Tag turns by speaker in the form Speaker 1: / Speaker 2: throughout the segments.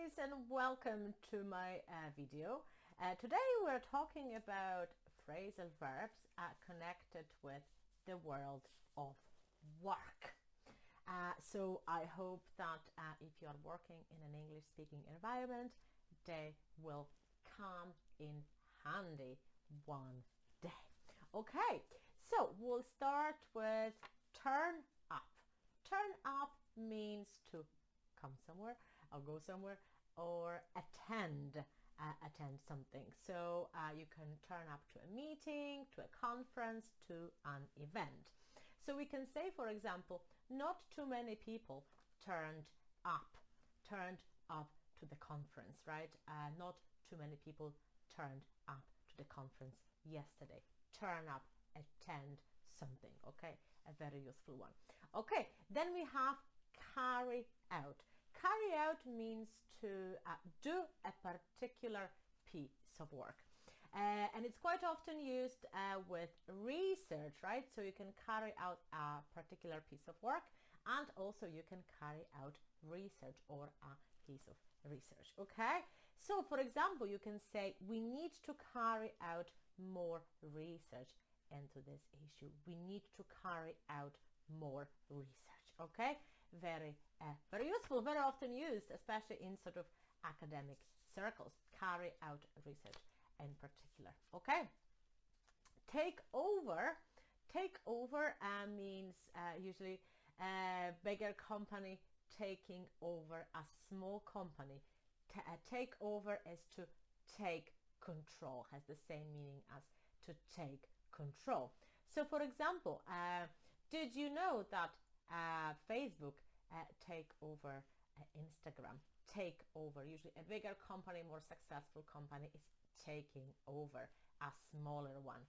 Speaker 1: guys, and welcome to my video. Today we're talking about phrasal verbs connected with the world of work. So I hope that if you are working in an English speaking environment, they will come in handy one day. Okay, so we'll start with turn up. Turn up means to come somewhere or go somewhere or attend something. So you can turn up to a meeting, to a conference, to an event. So we can say, for example, not too many people turned up to the conference, right? Not too many people turned up to the conference yesterday. Turn up, attend something. Okay, a very useful one. Okay, then we have carry out. Carry out means to do a particular piece of work. And it's quite often used with research, right? So you can carry out a particular piece of work, and also you can carry out research or a piece of research. Okay, so for example, you can say we need to carry out more research into this issue. We need to carry out more research. Okay, very useful, very often used, especially in sort of academic circles. Carry out research in particular. Okay, take over means usually a bigger company taking over a small company. Take over is to take control, has the same meaning as to take control. So for example, did you know that Facebook take over Instagram? Take over, usually a bigger company, more successful company is taking over a smaller one.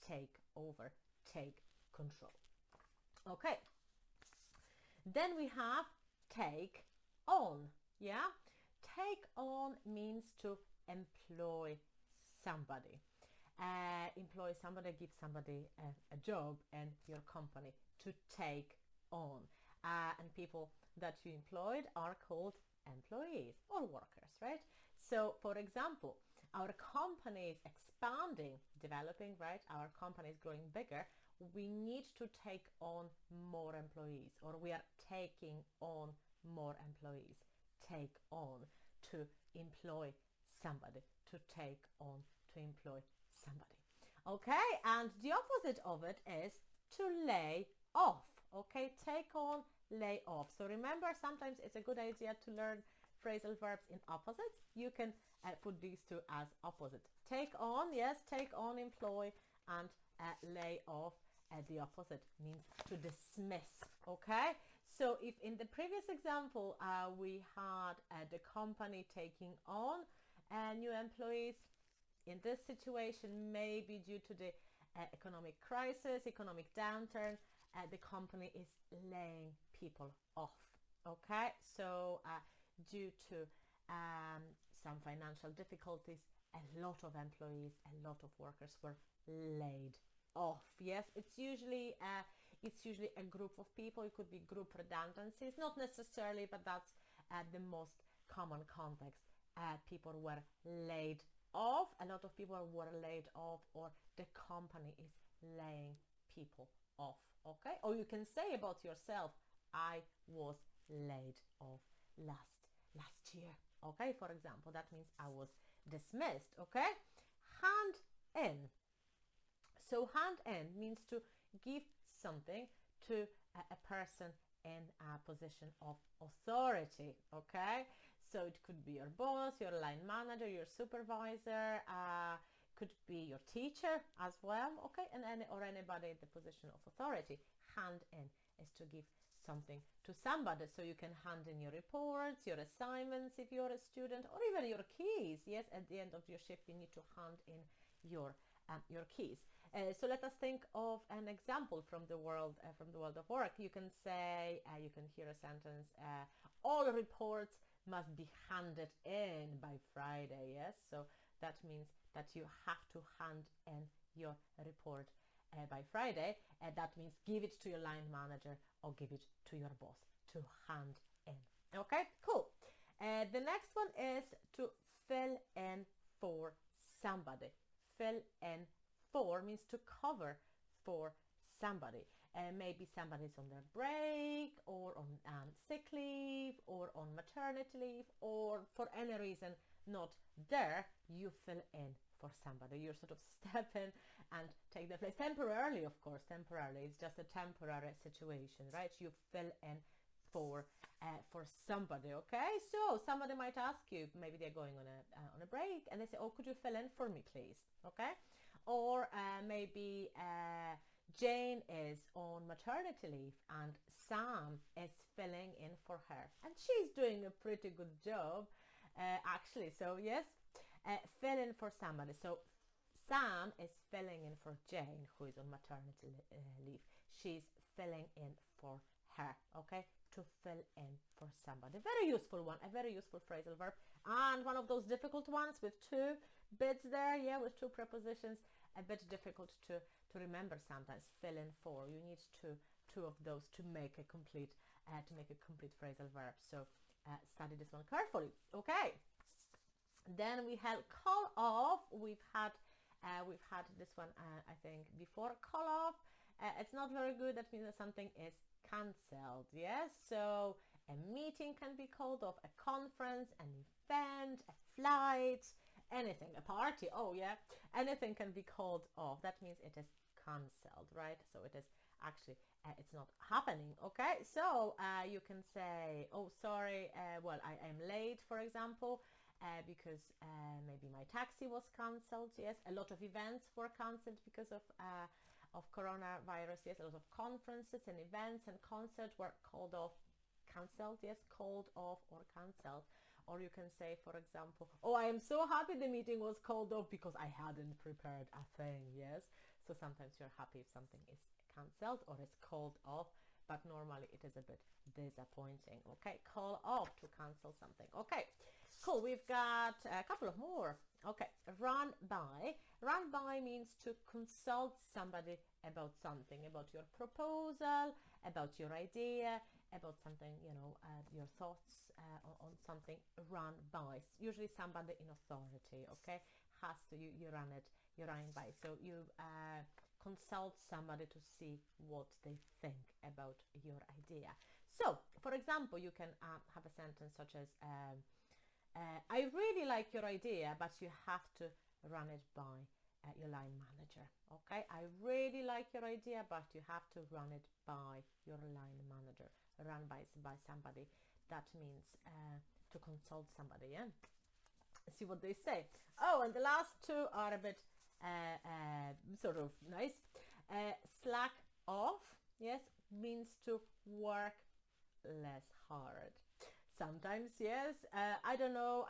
Speaker 1: Take over, take control. Okay, then we have take on. Yeah, take on means to employ somebody. Employ somebody, give somebody a job in your company. To take on. And people that you employed are called employees or workers, right? So for example, our company is expanding, developing, right? Our company is growing bigger. We need to take on more employees, or we are taking on more employees. Take on, to employ somebody, to take on, to employ somebody. Okay, and the opposite of it is to lay off. Okay, take on, lay off. So remember, sometimes it's a good idea to learn phrasal verbs in opposites. You can put these two as opposite. Take on, yes, take on, employ, and lay off. The opposite means to dismiss. Okay, so if in the previous example we had the company taking on new employees, in this situation, maybe due to the economic crisis, economic downturn, the company is laying people off. Okay, so due to some financial difficulties, a lot of employees, a lot of workers were laid off. Yes, it's usually a group of people. It could be group redundancies, not necessarily, but that's the most common context. People were laid off. A lot of people were laid off, or the company is laying people off. Okay, or you can say about yourself, I was laid off last year. Okay, for example, that means I was dismissed. Okay, hand in. So hand in means to give something to a person in a position of authority. Okay, so it could be your boss, your line manager, your supervisor, could be your teacher as well. Okay, and anybody in the position of authority. Hand in is to give something to somebody. So you can hand in your reports, your assignments if you're a student, or even your keys. Yes, at the end of your shift you need to hand in your keys. So let us think of an example from the world of work. You can say, you can hear a sentence, all reports must be handed in by Friday. Yes, so that means that you have to hand in your report by Friday. That means give it to your line manager or give it to your boss. To hand in. Okay, cool. The next one is to fill in for somebody. Fill in for means to cover for somebody. Maybe somebody's on their break or on sick leave or on maternity leave or for any reason not there, you fill in for somebody. You sort of step in and take the place temporarily, of course. Temporarily, it's just a temporary situation, right? You fill in for somebody. Okay, so somebody might ask you, maybe they're going on a break, and they say, oh, could you fill in for me, please? Okay, or maybe Jane is on maternity leave and Sam is filling in for her, and she's doing a pretty good job actually. So yes, fill in for somebody. So Sam is filling in for Jane, who is on maternity leave. She's filling in for her. Okay, to fill in for somebody. Very useful one, a very useful phrasal verb, and one of those difficult ones with two bits there, yeah, with two prepositions, a bit difficult to remember sometimes. Fill in for, you need two of those to make a complete phrasal verb. So study this one carefully. Okay, then we have call off. We've had this one I think before. Call off, it's not very good. That means that something is cancelled. Yes, so a meeting can be called off, a conference, an event, a flight, anything, a party. Oh yeah, anything can be called off. That means it is cancelled, right? So it is actually it's not happening. Okay, so you can say, oh sorry, well I am late, for example, because maybe my taxi was cancelled. Yes, a lot of events were cancelled because of coronavirus. Yes, a lot of conferences and events and concerts were called off, cancelled. Yes, called off or cancelled. Or you can say, for example, oh, I am so happy the meeting was called off because I hadn't prepared a thing. Yes, so sometimes you're happy if something is cancelled or is called off, but normally it is a bit disappointing. Okay, call off, to cancel something. Okay, cool. We've got a couple of more. Okay, run by. Run by means to consult somebody about something, about your proposal, about your idea, about something, you know, your thoughts on something. Run by. Usually somebody in authority, okay, has to, you're running by. So you consult somebody to see what they think about your idea. So, for example, you can have a sentence such as, I really like your idea, but you have to run it by your line manager. Okay, I really like your idea, but you have to run it by your line manager. Run by somebody. That means to consult somebody. Yeah. See what they say. Oh, and the last two are a bit sort of nice. Slack off. Yes, means to work less hard. Sometimes, yes. I don't know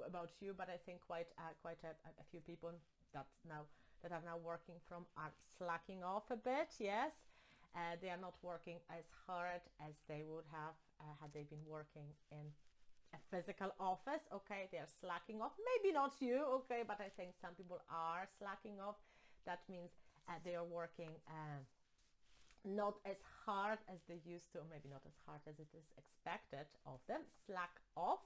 Speaker 1: about you, but I think quite a few people that are now working from are slacking off a bit. Yes, they are not working as hard as they would have had they been working in a physical office. Okay, they are slacking off. Maybe not you. Okay, but I think some people are slacking off. That means they are working not as hard as they used to, or maybe not as hard as it is expected of them. Slack off.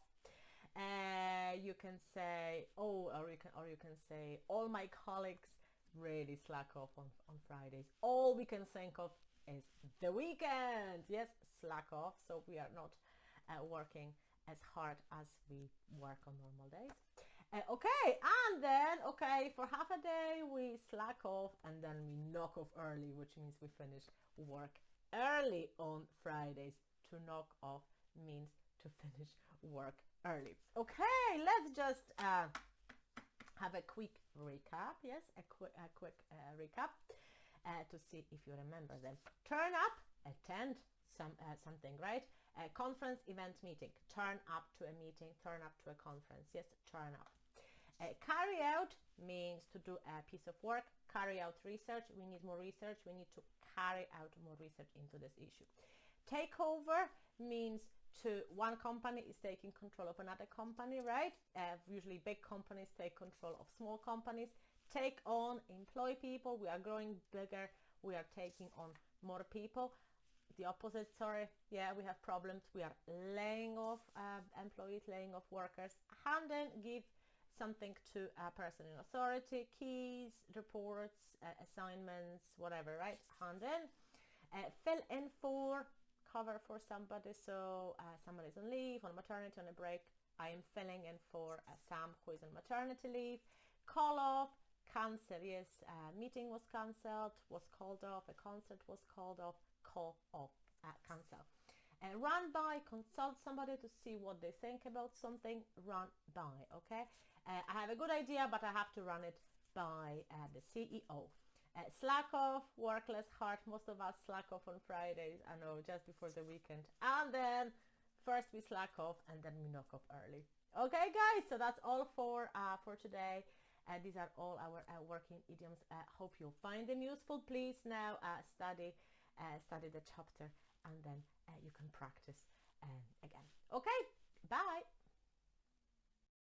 Speaker 1: You can say, oh, or you can say, all my colleagues really slack off on Fridays. All we can think of is the weekend. Yes, slack off. So we are not working as hard as we work on normal days. Okay, and then, okay, for half a day we slack off and then we knock off early, which means we finish work early on Fridays. To knock off means to finish work early. Okay, let's just have a quick recap. Yes, a quick recap to see if you remember them. Turn up, attend something, right? A conference, event, meeting. Turn up to a meeting, turn up to a conference. Yes, turn up. Carry out means to do a piece of work. Carry out research. We need more research. We need to carry out more research into this issue. Take over means to one company is taking control of another company, right? Usually big companies take control of small companies. Take on, employ people. We are growing bigger. We are taking on more people. the opposite, sorry. Yeah, we have problems. We are laying off employees, laying off workers. Hand in, give something to a person in authority, keys, reports, assignments, whatever, right? Hand in. Fill in for, cover for somebody. So somebody's on leave, on maternity, on a break. I am filling in for Sam, who is on maternity leave. Call off, cancel. Yes, a meeting was cancelled, was called off, a concert was called off, call off, cancel. Run by, consult somebody to see what they think about something, run by, okay? I have a good idea, but I have to run it by the CEO. Slack off, work less hard. Most of us slack off on Fridays, I know, just before the weekend. And then first we slack off and then we knock off early. Okay, guys, so that's all for today. These are all our working idioms. Hope you'll find them useful. Please now study the chapter, and then you can practice again. Okay, bye.